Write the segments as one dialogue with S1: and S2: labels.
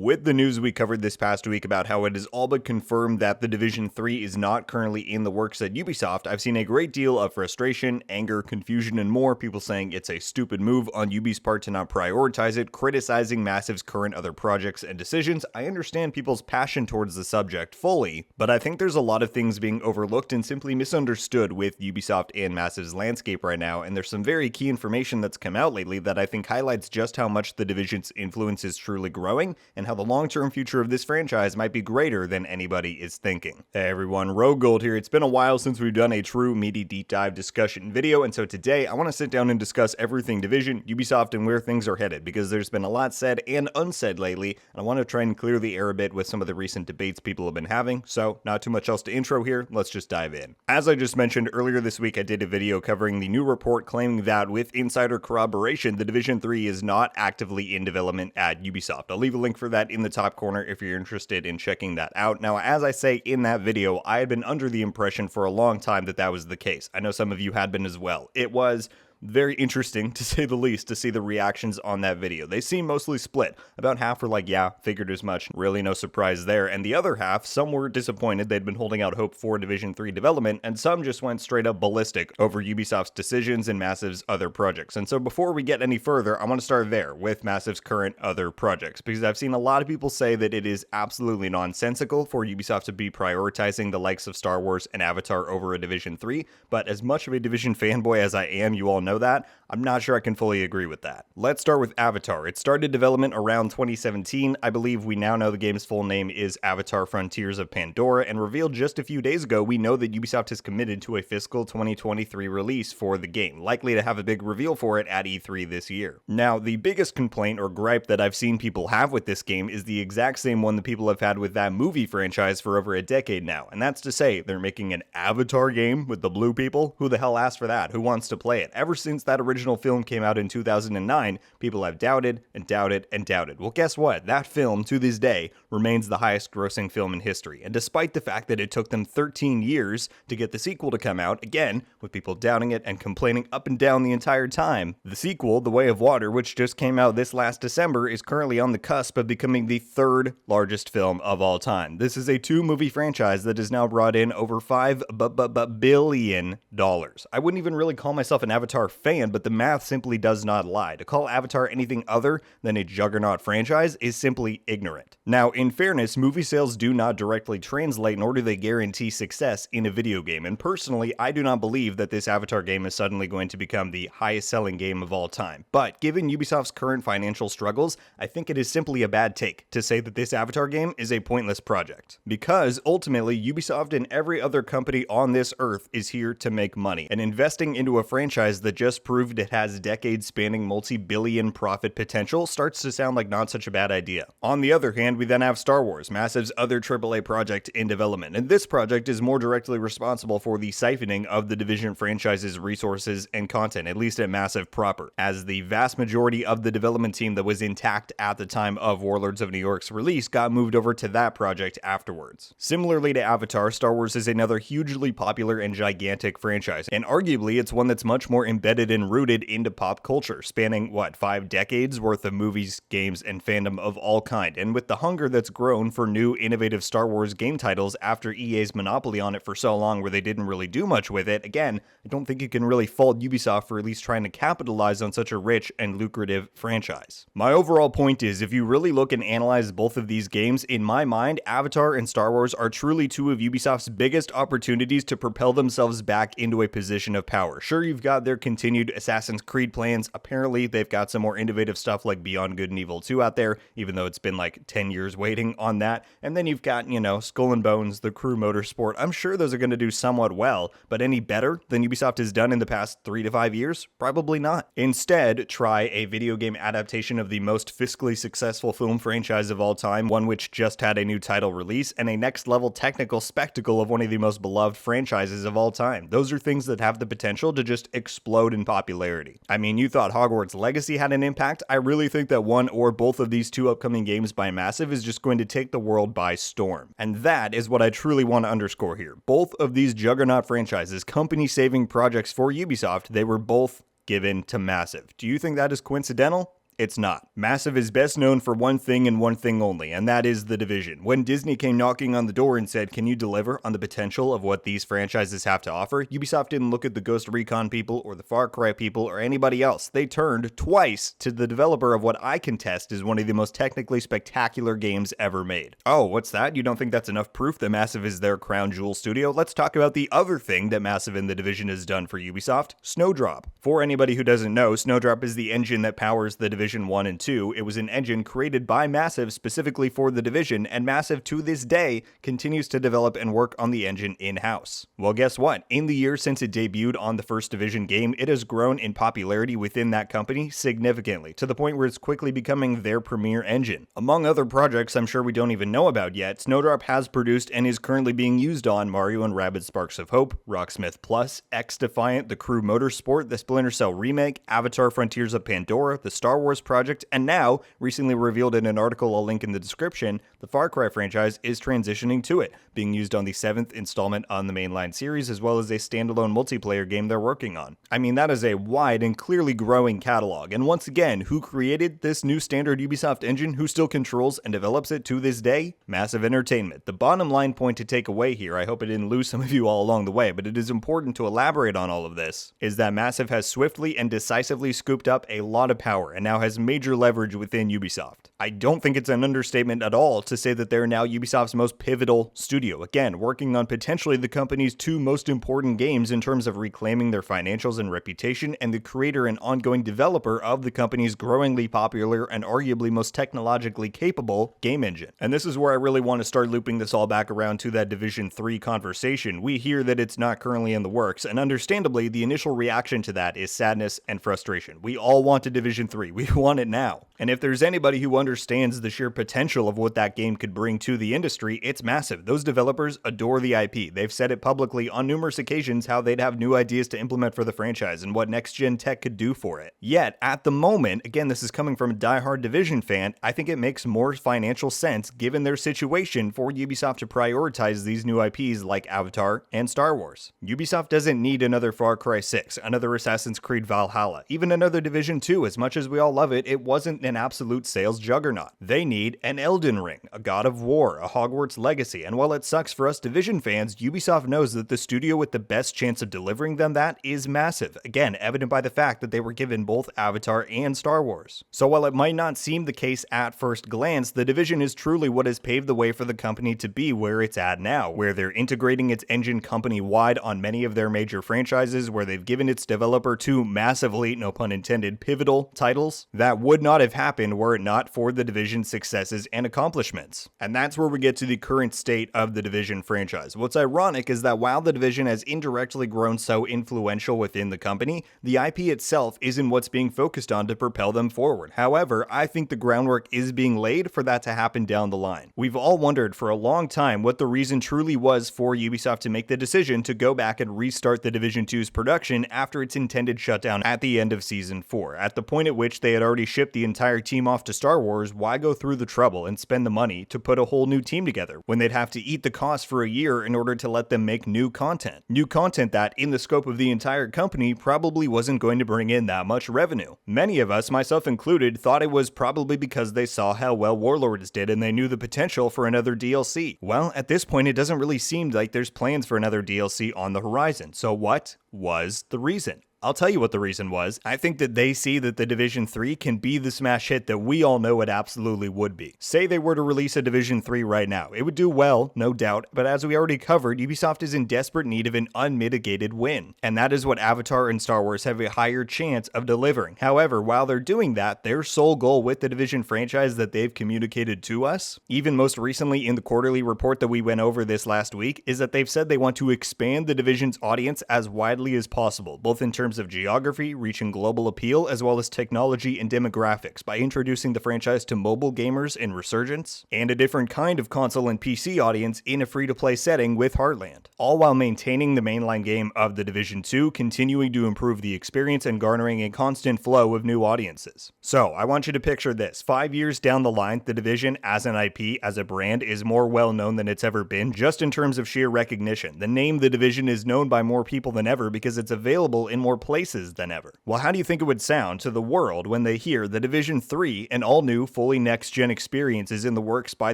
S1: With the news we covered this past week about how it is all but confirmed that The Division 3 is not currently in the works at Ubisoft, I've seen a great deal of frustration, anger, confusion, and more, people saying it's a stupid move on Ubi's part to not prioritize it, criticizing Massive's current other projects and decisions. I understand people's passion towards the subject fully, but I think there's a lot of things being overlooked and simply misunderstood with Ubisoft and Massive's landscape right now, and there's some very key information that's come out lately that I think highlights just how much The Division's influence is truly growing, and how the long-term future of this franchise might be greater than anybody is thinking. Hey everyone, RogueGold here. It's been a while since we've done a true meaty deep dive discussion video, and so today I want to sit down and discuss everything Division, Ubisoft, and where things are headed, because there's been a lot said and unsaid lately, and I want to try and clear the air a bit with some of the recent debates people have been having, so not too much else to intro here, let's just dive in. As I just mentioned earlier this week, I did a video covering the new report claiming that with insider corroboration, The Division 3 is not actively in development at Ubisoft. I'll leave a link for that in the top corner if you're interested in checking that out. Now, as I say in that video, I had been under the impression for a long time that that was the case. I know some of you had been as well. It was very interesting, to say the least, to see the reactions on that video. They seem mostly split. About half were like, yeah, figured as much, really no surprise there, and the other half, some were disappointed. They'd been holding out hope for Division 3 development, and some just went straight up ballistic over Ubisoft's decisions and Massive's other projects. And so before we get any further, I want to start there with Massive's current other projects, because I've seen a lot of people say that it is absolutely nonsensical for Ubisoft to be prioritizing the likes of Star Wars and Avatar over a Division 3, but as much of a Division fanboy as I am, you all know that, I'm not sure I can fully agree with that. Let's start with Avatar. It started development around 2017. I believe we now know the game's full name is Avatar Frontiers of Pandora, and revealed just a few days ago, we know that Ubisoft is committed to a fiscal 2023 release for the game, likely to have a big reveal for it at E3 this year. Now, the biggest complaint or gripe that I've seen people have with this game is the exact same one that people have had with that movie franchise for over a decade now, and that's to say, they're making an Avatar game with the blue people? Who the hell asked for that? Who wants to play it? Ever since that original film came out in 2009, people have doubted and doubted and doubted. Well, guess what? That film, to this day, remains the highest grossing film in history. And despite the fact that it took them 13 years to get the sequel to come out, again, with people doubting it and complaining up and down the entire time, the sequel, The Way of Water, which just came out this last December, is currently on the cusp of becoming the third largest film of all time. This is a two-movie franchise that has now brought in over $5 billion. I wouldn't even really call myself an Avatar fan, but the math simply does not lie. To call Avatar anything other than a juggernaut franchise is simply ignorant. Now, in fairness, movie sales do not directly translate, nor do they guarantee success in a video game, and personally, I do not believe that this Avatar game is suddenly going to become the highest selling game of all time. But given Ubisoft's current financial struggles, I think it is simply a bad take to say that this Avatar game is a pointless project. Because ultimately, Ubisoft and every other company on this earth is here to make money, and investing into a franchise that just proved it has decade-spanning multi-billion profit potential starts to sound like not such a bad idea. On the other hand, we then have Star Wars, Massive's other AAA project in development, and this project is more directly responsible for the siphoning of the Division franchise's resources and content, at least at Massive proper, as the vast majority of the development team that was intact at the time of Warlords of New York's release got moved over to that project afterwards. Similarly to Avatar, Star Wars is another hugely popular and gigantic franchise, and arguably it's one that's much more embedded and rooted into pop culture, spanning, 5 decades worth of movies, games, and fandom of all kind, and with the hunger that's grown for new, innovative Star Wars game titles after EA's monopoly on it for so long where they didn't really do much with it, again, I don't think you can really fault Ubisoft for at least trying to capitalize on such a rich and lucrative franchise. My overall point is, if you really look and analyze both of these games, in my mind, Avatar and Star Wars are truly two of Ubisoft's biggest opportunities to propel themselves back into a position of power. Sure, you've got their continued Assassin's Creed plans. Apparently, they've got some more innovative stuff like Beyond Good and Evil 2 out there, even though it's been like 10 years waiting on that. And then you've got, Skull and Bones, The Crew Motorsport. I'm sure those are going to do somewhat well, but any better than Ubisoft has done in the past 3 to 5 years? Probably not. Instead, try a video game adaptation of the most fiscally successful film franchise of all time, one which just had a new title release, and a next-level technical spectacle of one of the most beloved franchises of all time. Those are things that have the potential to just explode in popularity. I mean, you thought Hogwarts Legacy had an impact? I really think that one or both of these two upcoming games by Massive is just going to take the world by storm. And that is what I truly want to underscore here. Both of these juggernaut franchises, company-saving projects for Ubisoft, they were both given to Massive. Do you think that is coincidental? It's not. Massive is best known for one thing and one thing only, and that is The Division. When Disney came knocking on the door and said, can you deliver on the potential of what these franchises have to offer, Ubisoft didn't look at the Ghost Recon people or the Far Cry people or anybody else. They turned twice to the developer of what I contest is one of the most technically spectacular games ever made. Oh, what's that? You don't think that's enough proof that Massive is their crown jewel studio? Let's talk about the other thing that Massive and The Division has done for Ubisoft, Snowdrop. For anybody who doesn't know, Snowdrop is the engine that powers The Division 1 and 2. It was an engine created by Massive specifically for The Division, and Massive to this day continues to develop and work on the engine in-house. Well, guess what? In the year since it debuted on the first Division game, it has grown in popularity within that company significantly, to the point where it's quickly becoming their premier engine. Among other projects I'm sure we don't even know about yet, Snowdrop has produced and is currently being used on Mario & Rabbids Sparks of Hope, Rocksmith Plus, X-Defiant, The Crew Motorsport, the Splinter Cell remake, Avatar Frontiers of Pandora, the Star Wars project, and now, recently revealed in an article I'll link in the description, the Far Cry franchise is transitioning to it, being used on the 7th installment on the mainline series, as well as a standalone multiplayer game they're working on. I mean, that is a wide and clearly growing catalog, and once again, who created this new standard Ubisoft engine, who still controls and develops it to this day? Massive Entertainment. The bottom line point to take away here, I hope I didn't lose some of you all along the way, but it is important to elaborate on all of this, is that Massive has swiftly and decisively scooped up a lot of power and now has major leverage within Ubisoft. I don't think it's an understatement at all to say that they're now Ubisoft's most pivotal studio, again, working on potentially the company's two most important games in terms of reclaiming their financials and reputation, and the creator and ongoing developer of the company's growingly popular and arguably most technologically capable game engine. And this is where I really want to start looping this all back around to that Division 3 conversation. We hear that it's not currently in the works, and understandably, the initial reaction to that is sadness and frustration. We all want a Division 3. We want it now. And if there's anybody who understands the sheer potential of what that game could bring to the industry, it's Massive. Those developers adore the IP. They've said it publicly on numerous occasions how they'd have new ideas to implement for the franchise and what next-gen tech could do for it. Yet, at the moment, again, this is coming from a diehard Division fan, I think it makes more financial sense, given their situation, for Ubisoft to prioritize these new IPs like Avatar and Star Wars. Ubisoft doesn't need another Far Cry 6, another Assassin's Creed Valhalla, even another Division 2. As much as we all love it, it wasn't an absolute sales juggernaut. They need an Elden Ring, a God of War, a Hogwarts Legacy, and while it sucks for us Division fans, Ubisoft knows that the studio with the best chance of delivering them that is Massive, again, evident by the fact that they were given both Avatar and Star Wars. So while it might not seem the case at first glance, the Division is truly what has paved the way for the company to be where it's at now, where they're integrating its engine company-wide on many of their major franchises, where they've given its developer two massively, no pun intended, pivotal titles that would not have happened were it not for the Division's successes and accomplishments. And that's where we get to the current state of the Division franchise. What's ironic is that while the Division has indirectly grown so influential within the company, the IP itself isn't what's being focused on to propel them forward. However, I think the groundwork is being laid for that to happen down the line. We've all wondered for a long time what the reason truly was for Ubisoft to make the decision to go back and restart the Division 2's production after its intended shutdown at the end of Season 4. At the point at which they had already shipped the entire team off to Star Wars, why go through the trouble and spend the money to put a whole new team together when they'd have to eat the cost for a year in order to let them make new content? New content that, in the scope of the entire company, probably wasn't going to bring in that much revenue. Many of us, myself included, thought it was probably because they saw how well Warlords did and they knew the potential for another DLC. Well, at this point, it doesn't really seem like there's plans for another DLC on the horizon. So what was the reason? I'll tell you what the reason was. I think that they see that the Division 3 can be the smash hit that we all know it absolutely would be. Say they were to release a Division 3 right now. It would do well, no doubt, but as we already covered, Ubisoft is in desperate need of an unmitigated win. And that is what Avatar and Star Wars have a higher chance of delivering. However, while they're doing that, their sole goal with the Division franchise that they've communicated to us, even most recently in the quarterly report that we went over this last week, is that they've said they want to expand the Division's audience as widely as possible, both in terms of geography, reaching global appeal, as well as technology and demographics by introducing the franchise to mobile gamers in Resurgence, and a different kind of console and PC audience in a free-to-play setting with Heartland, all while maintaining the mainline game of The Division 2, continuing to improve the experience and garnering a constant flow of new audiences. So, I want you to picture this. 5 years down the line, The Division as an IP, as a brand, is more well-known than it's ever been, just in terms of sheer recognition. The name The Division is known by more people than ever because it's available in more places than ever. Well, how do you think it would sound to the world when they hear The Division 3, an all-new, fully next-gen experience, is in the works by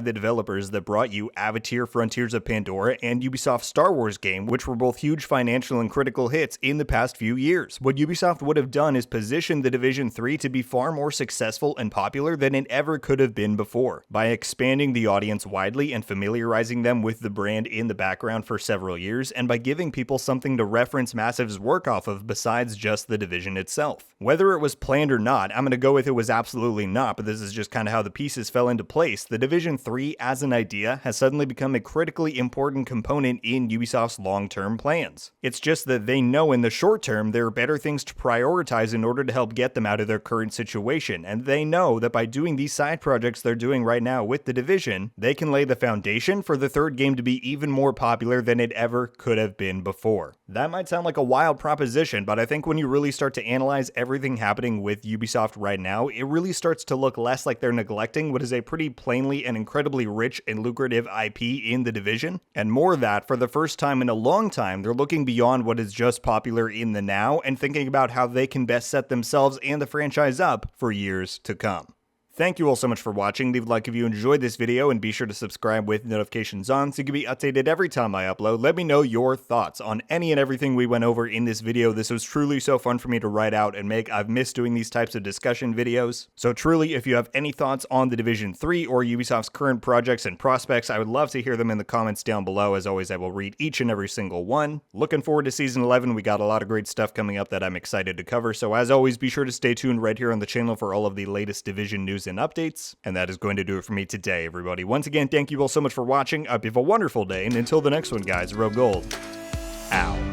S1: the developers that brought you Avatar: Frontiers of Pandora and Ubisoft's Star Wars game, which were both huge financial and critical hits in the past few years? What Ubisoft would have done is position The Division 3 to be far more successful and popular than it ever could have been before, by expanding the audience widely and familiarizing them with the brand in the background for several years, and by giving people something to reference Massive's work off of besides just The Division itself. Whether it was planned or not, I'm going to go with it was absolutely not, but this is just kind of how the pieces fell into place. The Division 3 as an idea has suddenly become a critically important component in Ubisoft's long-term plans. It's just that they know in the short term there are better things to prioritize in order to help get them out of their current situation, and they know that by doing these side projects they're doing right now with The Division, they can lay the foundation for the third game to be even more popular than it ever could have been before. That might sound like a wild proposition, but I think when you really start to analyze everything happening with Ubisoft right now, it really starts to look less like they're neglecting what is a pretty plainly and incredibly rich and lucrative IP in The Division, and more that, for the first time in a long time, they're looking beyond what is just popular in the now and thinking about how they can best set themselves and the franchise up for years to come. Thank you all so much for watching. Leave a like if you enjoyed this video, and be sure to subscribe with notifications on so you can be updated every time I upload. Let me know your thoughts on any and everything we went over in this video. This was truly so fun for me to write out and make. I've missed doing these types of discussion videos. So truly, if you have any thoughts on The Division 3 or Ubisoft's current projects and prospects, I would love to hear them in the comments down below. As always, I will read each and every single one. Looking forward to Season 11. We got a lot of great stuff coming up that I'm excited to cover. So as always, be sure to stay tuned right here on the channel for all of the latest Division news and updates. And that is going to do it for me today, everybody. Once again, thank you all so much for watching. I hope you have a wonderful day, and until the next one, guys, RogueGold out.